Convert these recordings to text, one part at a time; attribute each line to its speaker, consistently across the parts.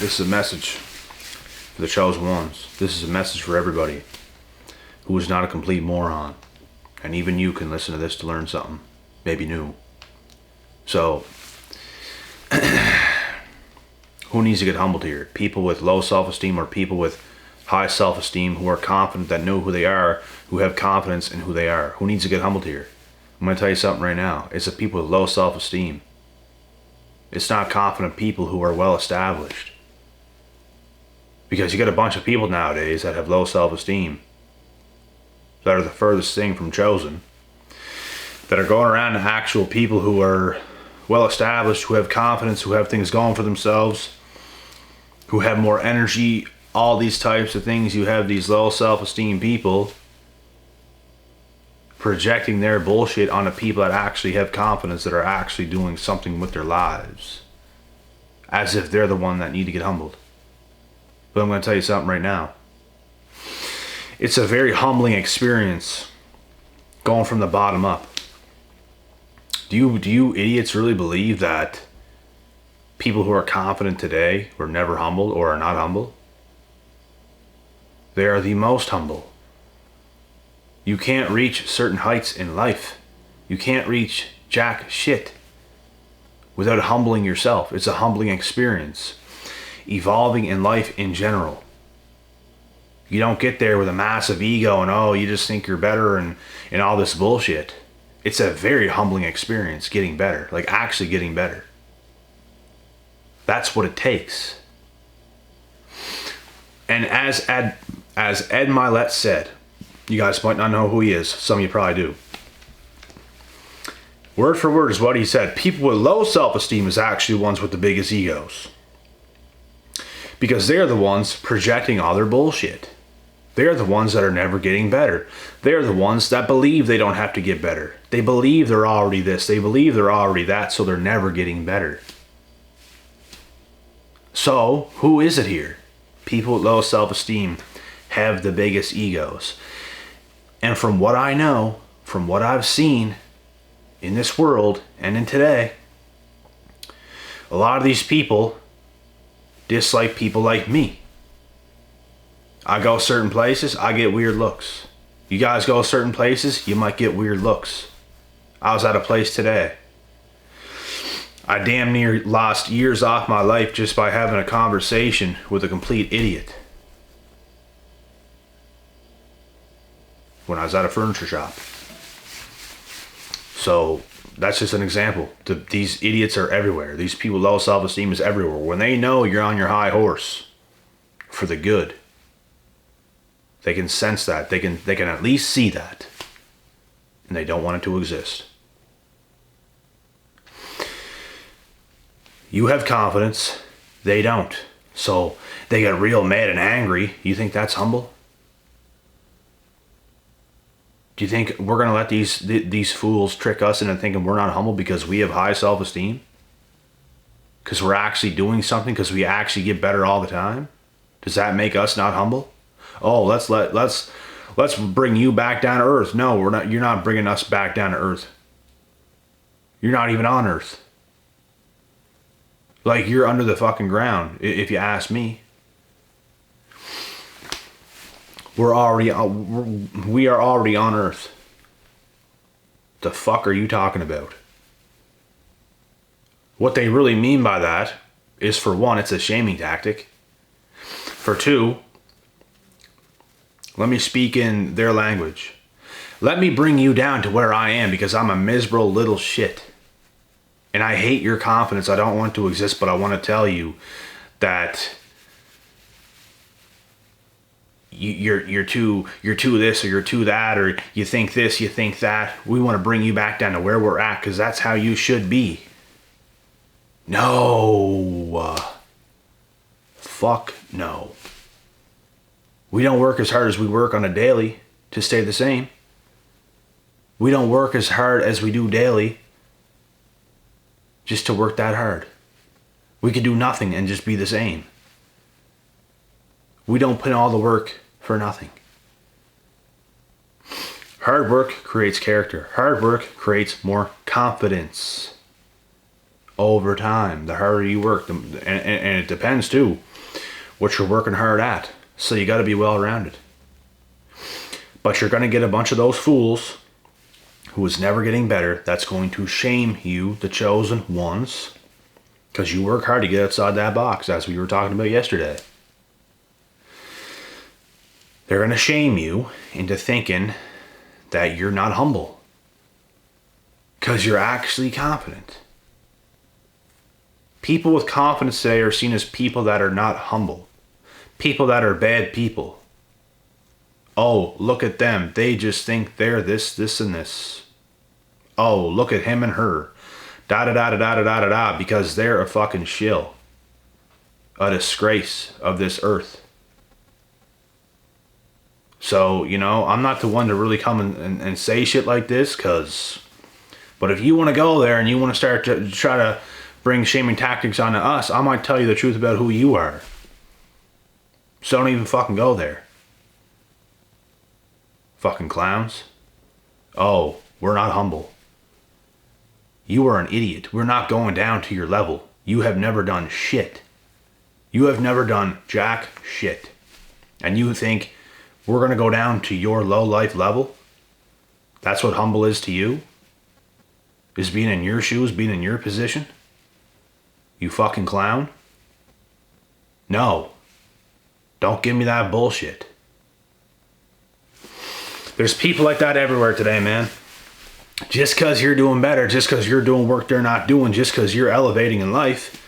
Speaker 1: This is a message for the chosen ones. This is a message for everybody who is not a complete moron. And even you can listen to this to learn something, maybe new. So, who needs to get humbled here? People with low self-esteem or people with high self-esteem who are confident, that know who they are, who have confidence in who they are? Who needs to get humbled here? I'm going to tell you something right now. It's the people with low self-esteem. It's not confident people who are well established. Because you got a bunch of people nowadays that have low self-esteem, that are the furthest thing from chosen, that are going around to actual people who are well established, who have confidence, who have things going for themselves, who have more energy, all these types of things. You have these low self-esteem people projecting their bullshit onto people that actually have confidence, that are actually doing something with their lives, as if they're the one that need to get humbled. But I'm going to tell you something right now. It's a very humbling experience going from the bottom up. Do you idiots really believe that people who are confident today were never humbled or are not humble? They are the most humble. You can't reach certain heights in life. You can't reach jack shit without humbling yourself. It's a humbling experience. Evolving in life in general. You don't get there with a massive ego and, oh, you just think you're better and all this bullshit. It's a very humbling experience getting better, like actually getting better. That's what it takes. And as Ed Milet said, you guys might not know who he is, some of you probably do. Word for word is what he said. People with low self-esteem is actually ones with the biggest egos. Because they're the ones projecting all their bullshit. They're the ones that are never getting better. They're the ones that believe they don't have to get better. They believe they're already this. They believe they're already that, so they're never getting better. So, who is it here? People with low self-esteem have the biggest egos. And from what I know, from what I've seen in this world and in today, a lot of these people dislike people like me. I go certain places, I get weird looks. You guys go certain places, you might get weird looks. I was at a place today. I damn near lost years off my life just by having a conversation with a complete idiot. When I was at a furniture shop. So that's just an example. These idiots are everywhere. These people with low self-esteem is everywhere. When they know you're on your high horse for the good, they can sense that. They can at least see that. And they don't want it to exist. You have confidence. They don't. So they get real mad and angry. You think that's humble? Do you think we're going to let these fools trick us into thinking we're not humble because we have high self-esteem? Because we're actually doing something, because we actually get better all the time? Does that make us not humble? Oh, let's bring you back down to earth. No, we're not. You're not bringing us back down to earth. You're not even on earth. Like, you're under the fucking ground, if you ask me. We are already on earth. The fuck are you talking about? What they really mean by that is, for one, it's a shaming tactic. For two, let me speak in their language. Let me bring you down to where I am because I'm a miserable little shit. And I hate your confidence. I don't want to exist, but I want to tell you that you're too this or you're too that, or you think this, you think that. We want to bring you back down to where we're at because that's how you should be. No. Fuck no. We don't work as hard as we work on a daily to stay the same. We don't work as hard as we do daily just to work that hard. We could do nothing and just be the same. We don't put in all the work for nothing. Hard work creates character. Hard work creates more confidence. over time. The harder you work, and it depends too what you're working hard at. So you got to be well-rounded. But you're going to get a bunch of those fools who is never getting better. That's going to shame you, the chosen ones, because you work hard to get outside that box, as we were talking about yesterday. They're going to shame you into thinking that you're not humble, because you're actually confident. People with confidence today are seen as people that are not humble. People that are bad people. Oh, look at them. They just think they're this, this, and this. Oh, look at him and her. Da-da-da-da-da-da-da-da, because they're a fucking shill. A disgrace of this earth. So, I'm not the one to really come and say shit like this, but if you want to go there and you want to start to try to bring shaming tactics onto us, I might tell you the truth about who you are. So don't even fucking go there. Fucking clowns. Oh, we're not humble. You are an idiot. We're not going down to your level. You have never done shit. You have never done jack shit. And you think we're going to go down to your low life level? That's what humble is to you? Is being in your shoes, being in your position? You fucking clown? No. Don't give me that bullshit. There's people like that everywhere today, man. Just because you're doing better, just because you're doing work they're not doing, just because you're elevating in life,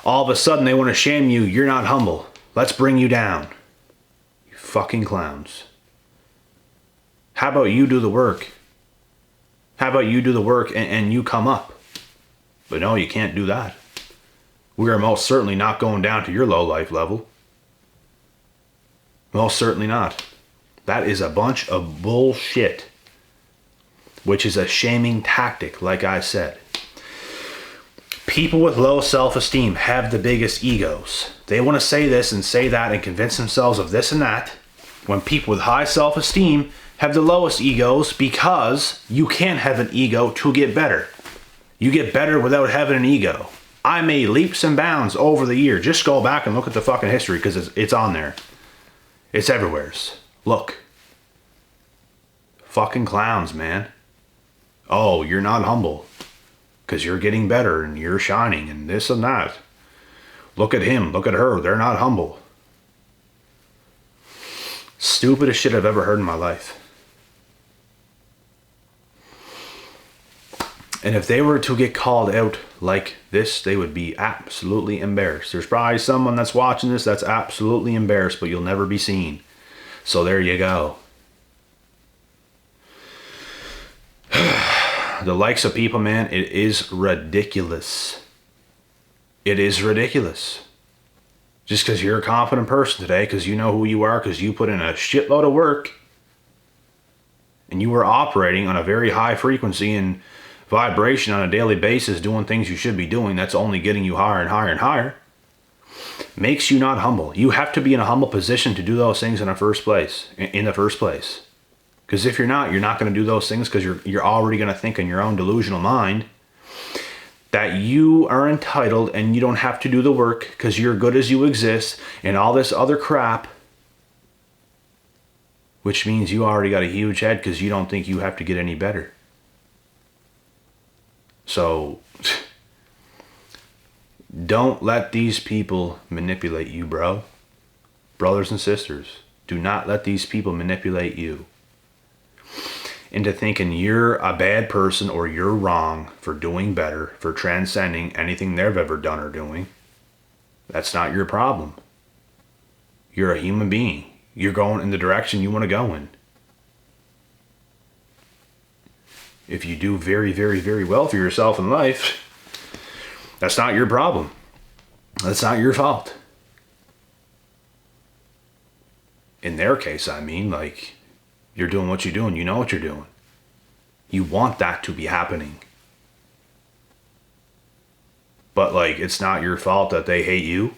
Speaker 1: all of a sudden they want to shame you. You're not humble. Let's bring you down. You fucking clowns. How about you do the work? How about you do the work and you come up? But no, you can't do that. We are most certainly not going down to your low life level. Most certainly not. That is a bunch of bullshit. Which is a shaming tactic, like I said. People with low self-esteem have the biggest egos. They want to say this and say that and convince themselves of this and that, when people with high self-esteem have the lowest egos, because you can't have an ego to get better. You get better without having an ego. I made leaps and bounds over the year. Just go back and look at the fucking history, because it's on there. It's everywhere. Look. Fucking clowns, man. Oh, you're not humble because you're getting better and you're shining and this and that. Look at him, look at her. They're not humble. Stupidest shit I've ever heard in my life. And if they were to get called out like this, they would be absolutely embarrassed. There's probably someone that's watching this that's absolutely embarrassed, but you'll never be seen. So there you go. The likes of people, man, it is ridiculous. It is ridiculous. Just because you're a confident person today, because you know who you are, because you put in a shitload of work, and you are operating on a very high frequency and vibration on a daily basis, doing things you should be doing, that's only getting you higher and higher and higher, makes you not humble. You have to be in a humble position to do those things in the first place. Because if you're not going to do those things, because you're already going to think in your own delusional mind that you are entitled and you don't have to do the work because you're good as you exist and all this other crap, which means you already got a huge head because you don't think you have to get any better. So don't let these people manipulate you, bro. Brothers and sisters, do not let these people manipulate you into thinking you're a bad person or you're wrong for doing better, for transcending anything they've ever done or doing. That's not your problem. You're a human being. You're going in the direction you want to go in. If you do very, very, very well for yourself in life, that's not your problem. That's not your fault. In their case, I mean, like, you're doing what you're doing. You know what you're doing. You want that to be happening. But, like, it's not your fault that they hate you.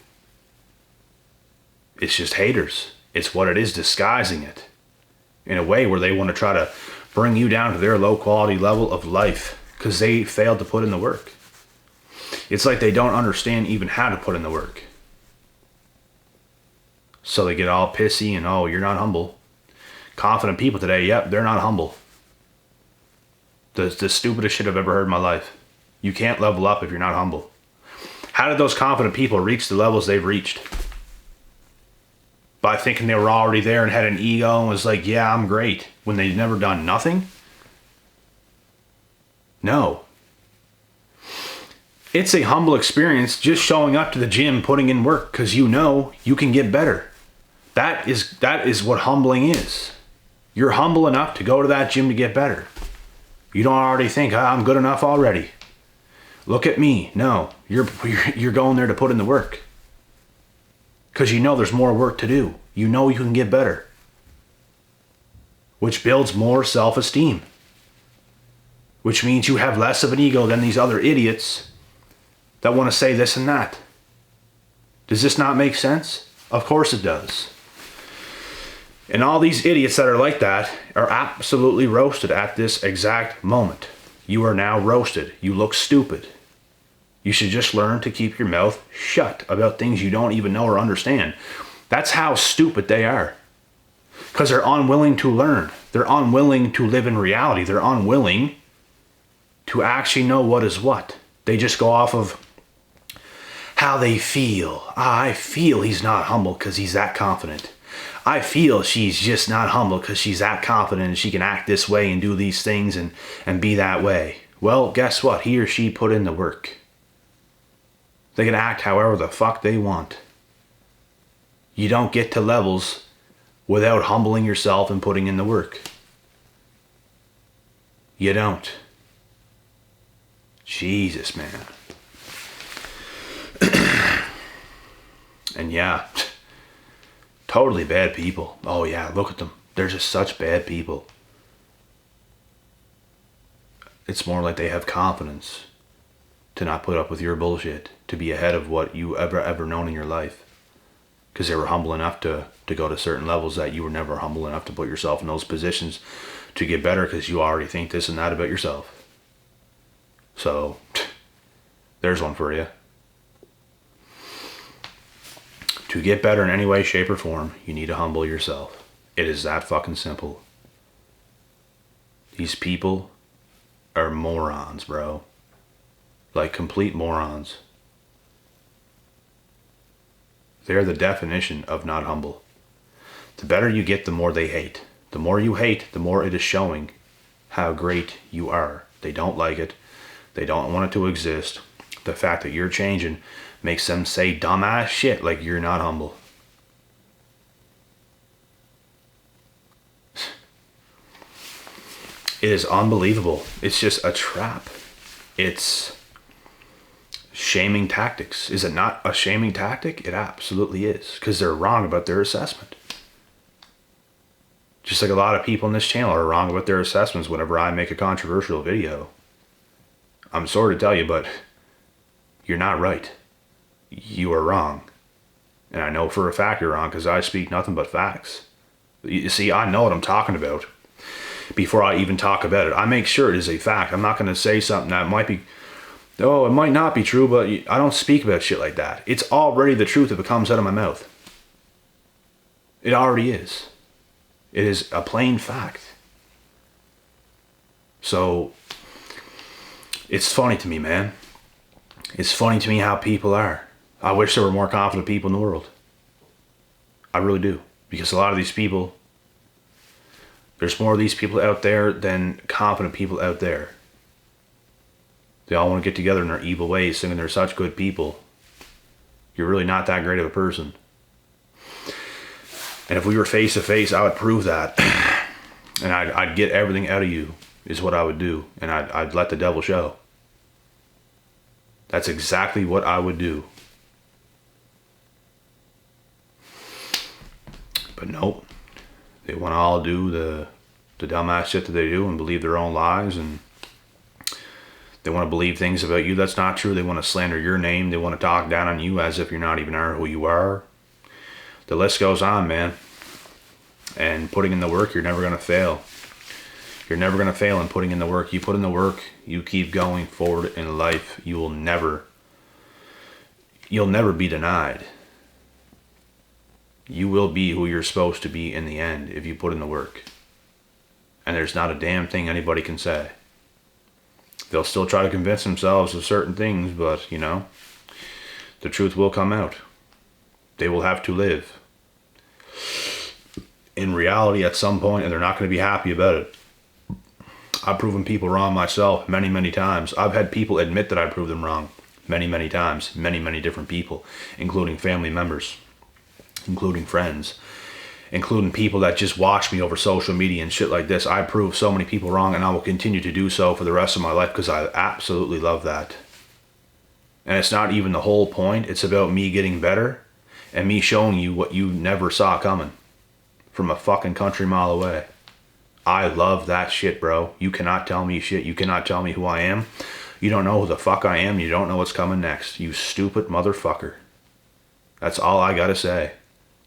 Speaker 1: It's just haters. It's what it is, disguising it in a way where they want to try to bring you down to their low quality level of life because they failed to put in the work. It's like they don't understand even how to put in the work. So they get all pissy and, oh, you're not humble. Confident people today, yep, they're not humble. The stupidest shit I've ever heard in my life. You can't level up if you're not humble. How did those confident people reach the levels they've reached? By thinking they were already there and had an ego and was like, yeah, I'm great, when they've never done nothing? No. It's a humble experience just showing up to the gym, putting in work, because you know you can get better. That is what humbling is. You're humble enough to go to that gym to get better. You don't already think, I'm good enough already. Look at me. No, you're going there to put in the work. Because you know there's more work to do. You know you can get better. Which builds more self-esteem. Which means you have less of an ego than these other idiots that want to say this and that. Does this not make sense? Of course it does. And all these idiots that are like that are absolutely roasted at this exact moment. You are now roasted. You look stupid. You should just learn to keep your mouth shut about things you don't even know or understand. That's how stupid they are. Because they're unwilling to learn. They're unwilling to live in reality. They're unwilling to actually know what is what. They just go off of how they feel. I feel he's not humble because he's that confident. I feel she's just not humble because she's that confident and she can act this way and do these things and be that way. Well, guess what? He or she put in the work. They can act however the fuck they want. You don't get to levels without humbling yourself and putting in the work. You don't. Jesus, man. And yeah, totally bad people. Oh yeah, look at them. They're just such bad people. It's more like they have confidence to not put up with your bullshit, to be ahead of what you ever known in your life. Because they were humble enough to go to certain levels that you were never humble enough to put yourself in those positions to get better because you already think this and that about yourself. So, there's one for you. To get better in any way, shape, or form, you need to humble yourself. It is that fucking simple. These people are morons, bro. Like complete morons. They're the definition of not humble. The better you get, the more they hate. The more you hate, the more it is showing how great you are. They don't like it. They don't want it to exist. The fact that you're changing makes them say dumbass shit like you're not humble. It is unbelievable. It's just a trap. It's shaming tactics. Is it not a shaming tactic? It absolutely is. Because they're wrong about their assessment. Just like a lot of people on this channel are wrong about their assessments whenever I make a controversial video. I'm sorry to tell you, but you're not right. You are wrong. And I know for a fact you're wrong because I speak nothing but facts. You see, I know what I'm talking about before I even talk about it. I make sure it is a fact. I'm not going to say something that might be, oh, it might not be true, but I don't speak about shit like that. It's already the truth if it comes out of my mouth. It already is. It is a plain fact. So, it's funny to me, man. It's funny to me how people are. I wish there were more confident people in the world. I really do. Because a lot of these people, there's more of these people out there than confident people out there. They all want to get together in their evil ways, thinking they're such good people. You're really not that great of a person. And if we were face to face, I would prove that. And I'd get everything out of you, is what I would do. And I'd let the devil show. That's exactly what I would do. But nope. They want to all do the dumbass shit that they do and believe their own lies. And they want to believe things about you that's not true. They want to slander your name. They want to talk down on you as if you're not even who you are. The list goes on, man. And putting in the work, you're never going to fail. You're never going to fail in putting in the work. You put in the work, you keep going forward in life. You will never you'll never be denied. You will be who you're supposed to be in the end if you put in the work. And there's not a damn thing anybody can say. They'll still try to convince themselves of certain things, but, the truth will come out. They will have to live in reality at some point, and they're not going to be happy about it. I've proven people wrong myself many, many times. I've had people admit that I proved them wrong many, many times. Many, many different people, including family members, including friends, including people that just watch me over social media and shit like this. I prove so many people wrong, and I will continue to do so for the rest of my life because I absolutely love that. And it's not even the whole point. It's about me getting better and me showing you what you never saw coming from a fucking country mile away. I love that shit, bro. You cannot tell me shit. You cannot tell me who I am. You don't know who the fuck I am. You don't know what's coming next. You stupid motherfucker. That's all I gotta say.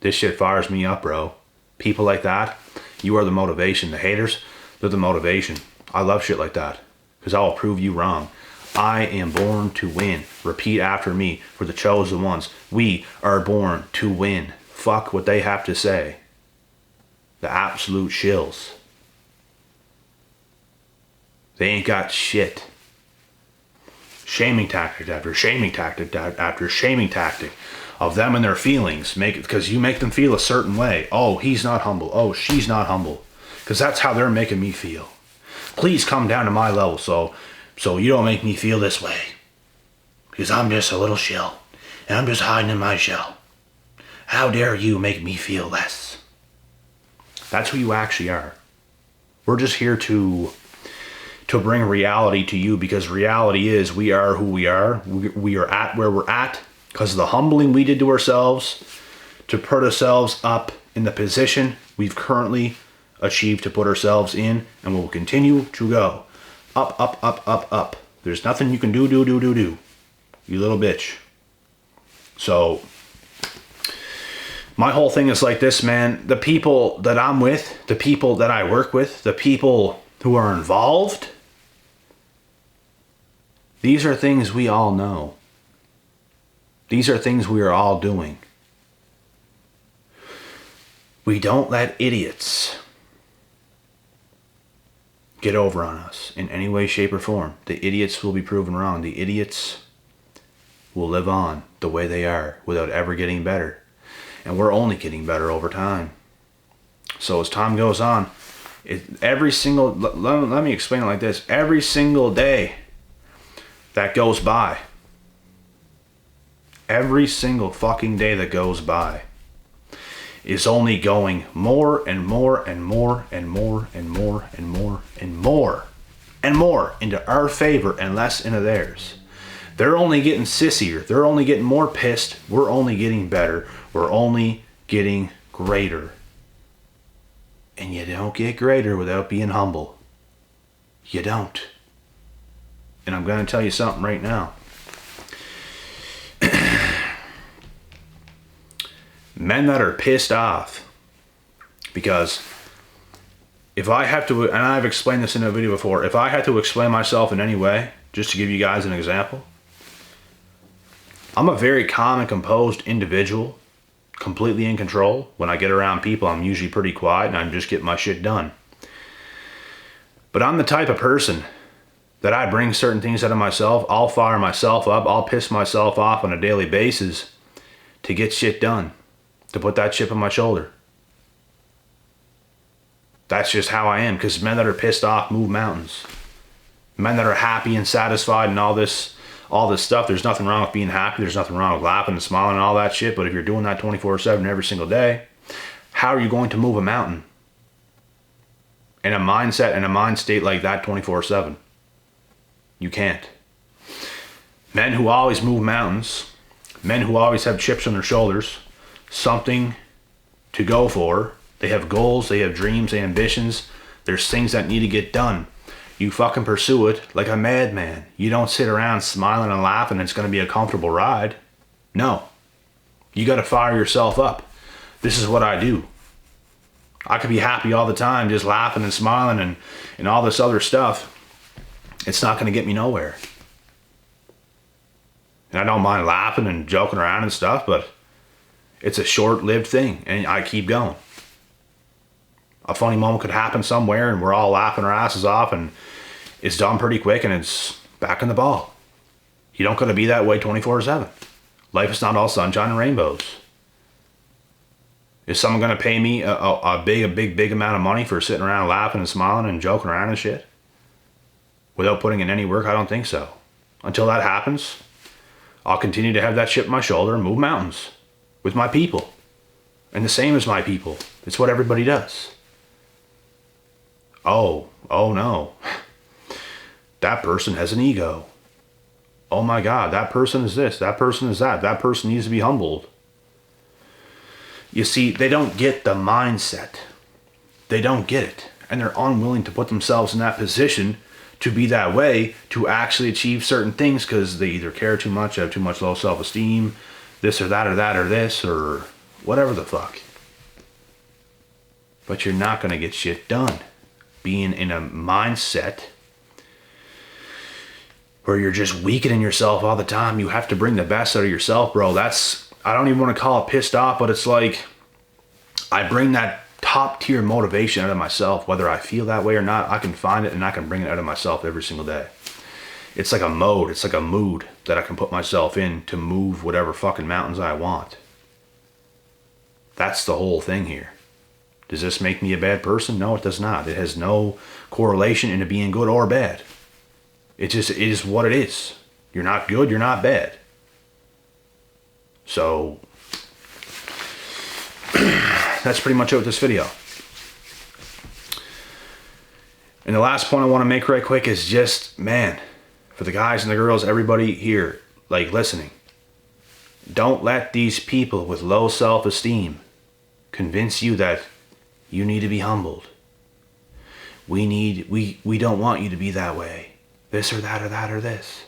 Speaker 1: This shit fires me up, bro. People like that, you are the motivation. The haters, they're the motivation. I love shit like that because I will prove you wrong. I am born to win. Repeat after me for the chosen ones. We are born to win. Fuck what they have to say. The absolute shills. They ain't got shit. Shaming tactic after shaming tactic after shaming tactic of them and their feelings, because you make them feel a certain way. Oh, he's not humble. Oh, she's not humble. Because that's how they're making me feel. Please come down to my level so you don't make me feel this way. Because I'm just a little shill. And I'm just hiding in my shell. How dare you make me feel less? That's who you actually are. We're just here to bring reality to you, because reality is we are who we are. We are at where we're at because of the humbling we did to ourselves to put ourselves up in the position we've currently achieved to put ourselves in, and we'll continue to go up, up, up, up, up. There's nothing you can do, you little bitch. So my whole thing is like this, man. The people that I'm with, the people that I work with, the people who are involved, these are things we all know. These are things we are all doing. We don't let idiots get over on us in any way, shape, or form. The idiots will be proven wrong. The idiots will live on the way they are without ever getting better. And we're only getting better over time. So as time goes on, let me explain it like this. Every single day that goes by, every single fucking day that goes by is only going more and more and more and more and more and more and more and more into our favor and less into theirs. They're only getting sissier. They're only getting more pissed. We're only getting better. We're only getting greater. And you don't get greater without being humble. You don't. And I'm going to tell you something right now. Men that are pissed off, because if I have to, and I've explained this in a video before, if I had to explain myself in any way, just to give you guys an example, I'm a very calm and composed individual, completely in control. When I get around people, I'm usually pretty quiet and I'm just getting my shit done. But I'm the type of person that I bring certain things out of myself. I'll fire myself up. I'll piss myself off on a daily basis to get shit done, to put that chip on my shoulder. That's just how I am, because men that are pissed off move mountains. Men that are happy and satisfied and all this stuff, there's nothing wrong with being happy. There's nothing wrong with laughing and smiling and all that shit. But if you're doing that 24/7 every single day, how are you going to move a mountain in a mindset and a mind state like that 24/7? You can't. Men who always move mountains, men who always have chips on their shoulders, something to go for. They have goals, they have dreams, they have ambitions. There's things that need to get done. You fucking pursue it like a madman. You don't sit around smiling and laughing and it's going to be a comfortable ride. No. You got to fire yourself up. This is what I do. I could be happy all the time, just laughing and smiling and all this other stuff. It's not going to get me nowhere. And I don't mind laughing and joking around and stuff, but it's a short-lived thing, and I keep going. A funny moment could happen somewhere, and we're all laughing our asses off, and it's done pretty quick, and it's back in the ball. You don't got to be that way 24/7. Life is not all sunshine and rainbows. Is someone going to pay me a big amount of money for sitting around laughing and smiling and joking around and shit? Without putting in any work? I don't think so. Until that happens, I'll continue to have that chip on my shoulder and move mountains with my people. And the same as my people. It's what everybody does. Oh no. That person has an ego. Oh my God, that person is this, that person is that, that person needs to be humbled. You see, they don't get the mindset. They don't get it. And they're unwilling to put themselves in that position to be that way, to actually achieve certain things because they either care too much, have too much low self-esteem, this or that or that or this or whatever the fuck. But you're not going to get shit done. Being in a mindset where you're just weakening yourself all the time. You have to bring the best out of yourself, bro. I don't even want to call it pissed off, but it's like I bring that top tier motivation out of myself. Whether I feel that way or not, I can find it and I can bring it out of myself every single day. It's like a mode. It's like a mood that I can put myself in to move whatever fucking mountains I want. That's the whole thing here. Does this make me a bad person? No, it does not. It has no correlation into being good or bad. It is what it is. You're not good, you're not bad. So, that's pretty much it with this video. And the last point I want to make right quick is just, man, for the guys and the girls, everybody here, like listening, don't let these people with low self-esteem convince you that you need to be humbled. We don't want you to be that way. This or that or that or this.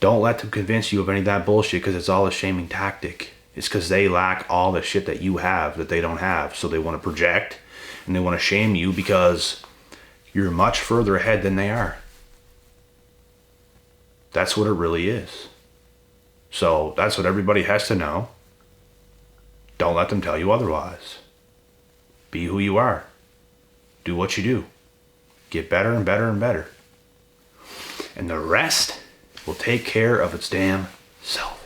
Speaker 1: Don't let them convince you of any of that bullshit because it's all a shaming tactic. It's because they lack all the shit that you have that they don't have. So they want to project and they want to shame you because you're much further ahead than they are. That's what it really is. So that's what everybody has to know. Don't let them tell you otherwise. Be who you are. Do what you do. Get better and better and better. And the rest will take care of its damn self.